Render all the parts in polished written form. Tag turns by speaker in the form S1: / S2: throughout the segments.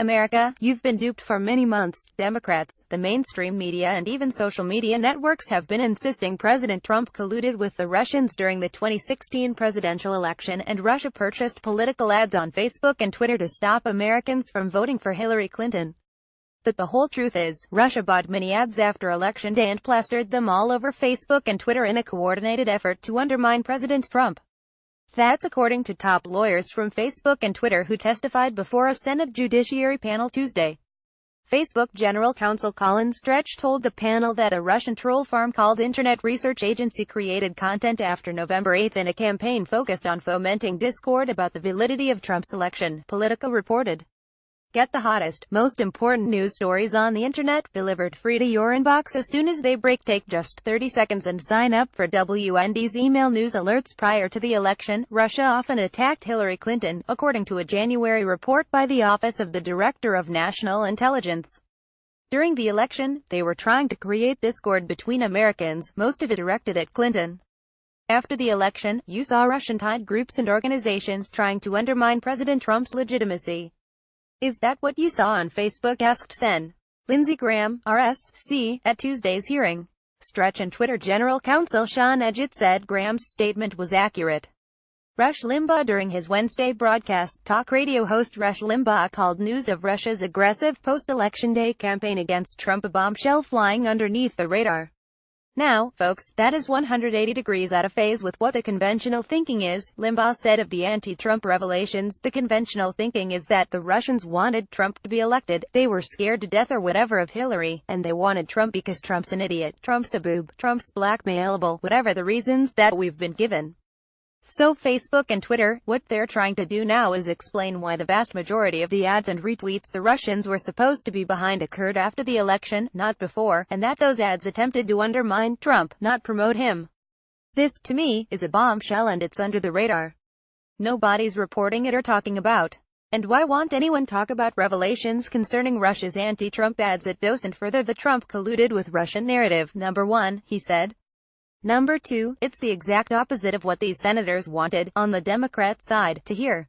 S1: America, you've been duped for many months. Democrats, the mainstream media and even social media networks have been insisting President Trump colluded with the Russians during the 2016 presidential election, and Russia purchased political ads on Facebook and Twitter to stop Americans from voting for Hillary Clinton. But the whole truth is, Russia bought many ads after Election Day and plastered them all over Facebook and Twitter in a coordinated effort to undermine President Trump. That's according to top lawyers from Facebook and Twitter who testified before a Senate Judiciary panel Tuesday. Facebook General Counsel Colin Stretch told the panel that a Russian troll farm called Internet Research Agency created content after November 8 in a campaign focused on fomenting discord about the validity of Trump's election, Politico reported. Get the hottest, most important news stories on the internet, delivered free to your inbox as soon as they break. Take just 30 seconds and sign up for WND's email news alerts. Prior to the election, Russia often attacked Hillary Clinton, according to a January report by the Office of the Director of National Intelligence. During the election, they were trying to create discord between Americans, most of it directed at Clinton. After the election, you saw Russian-tied groups and organizations trying to undermine President Trump's legitimacy. Is that what you saw on Facebook? Asked Sen. Lindsey Graham, RSC, at Tuesday's hearing. Stretch and Twitter General Counsel Sean Edgett said Graham's statement was accurate. Rush Limbaugh. During his Wednesday broadcast, talk radio host Rush Limbaugh called news of Russia's aggressive post-election day campaign against Trump a bombshell flying underneath the radar. Now, folks, that is 180 degrees out of phase with what the conventional thinking is, Limbaugh said of the anti-Trump revelations. The conventional thinking is that the Russians wanted Trump to be elected, they were scared to death or whatever of Hillary, and they wanted Trump because Trump's an idiot, Trump's a boob, Trump's blackmailable, whatever the reasons that we've been given. So Facebook and Twitter, what they're trying to do now is explain why the vast majority of the ads and retweets the Russians were supposed to be behind occurred after the election, not before, and that those ads attempted to undermine Trump, not promote him. This, to me, is a bombshell and it's under the radar. Nobody's reporting it or talking about. And why won't anyone talk about revelations concerning Russia's anti-Trump ads? It doesn't further the Trump colluded with Russian narrative. Number one, he said. Number two, it's the exact opposite of what these senators wanted, on the Democrat side, to hear.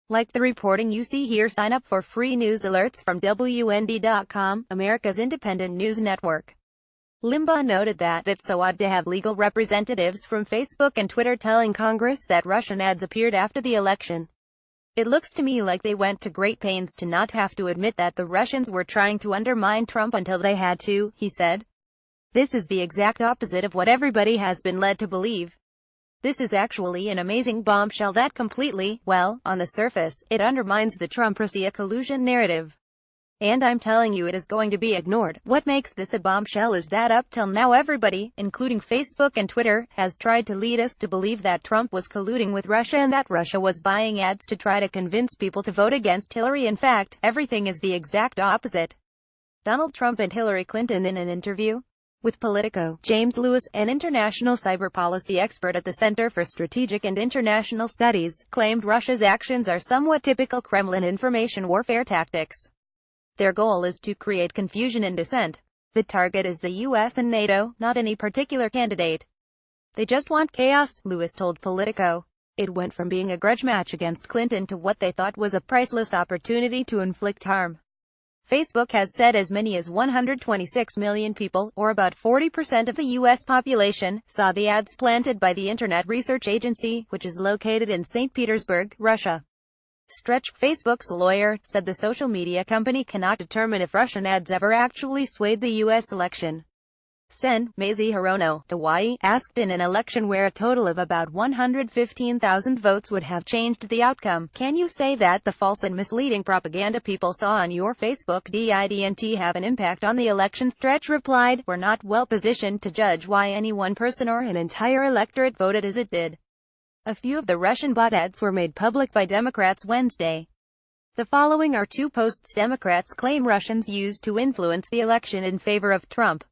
S1: Like the reporting you see here. Sign up for free news alerts from WND.com, America's independent news network. Limbaugh noted that it's so odd to have legal representatives from Facebook and Twitter telling Congress that Russian ads appeared after the election. It looks to me like they went to great pains to not have to admit that the Russians were trying to undermine Trump until they had to, he said. This is the exact opposite of what everybody has been led to believe. This is actually an amazing bombshell that completely, well, on the surface, it undermines the Trump-Russia collusion narrative. And I'm telling you it is going to be ignored. What makes this a bombshell is that up till now everybody, including Facebook and Twitter, has tried to lead us to believe that Trump was colluding with Russia and that Russia was buying ads to try to convince people to vote against Hillary. In fact, everything is the exact opposite. Donald Trump and Hillary Clinton. In an interview with Politico, James Lewis, an international cyber policy expert at the Center for Strategic and International Studies, claimed Russia's actions are somewhat typical Kremlin information warfare tactics. Their goal is to create confusion and dissent. The target is the US and NATO, not any particular candidate. They just want chaos, Lewis told Politico. It went from being a grudge match against Clinton to what they thought was a priceless opportunity to inflict harm. Facebook has said as many as 126 million people, or about 40% of the U.S. population, saw the ads planted by the Internet Research Agency, which is located in St. Petersburg, Russia. Stretch, Facebook's lawyer, said the social media company cannot determine if Russian ads ever actually swayed the U.S. election. Sen. Mazie Hirono, Hawaii, asked in an election where a total of about 115,000 votes would have changed the outcome, can you say that the false and misleading propaganda people saw on your Facebook didn't have an impact on the election? Stretch replied, we're not well positioned to judge why any one person or an entire electorate voted as it did. A few of the Russian bot ads were made public by Democrats Wednesday. The following are two posts Democrats claim Russians used to influence the election in favor of Trump.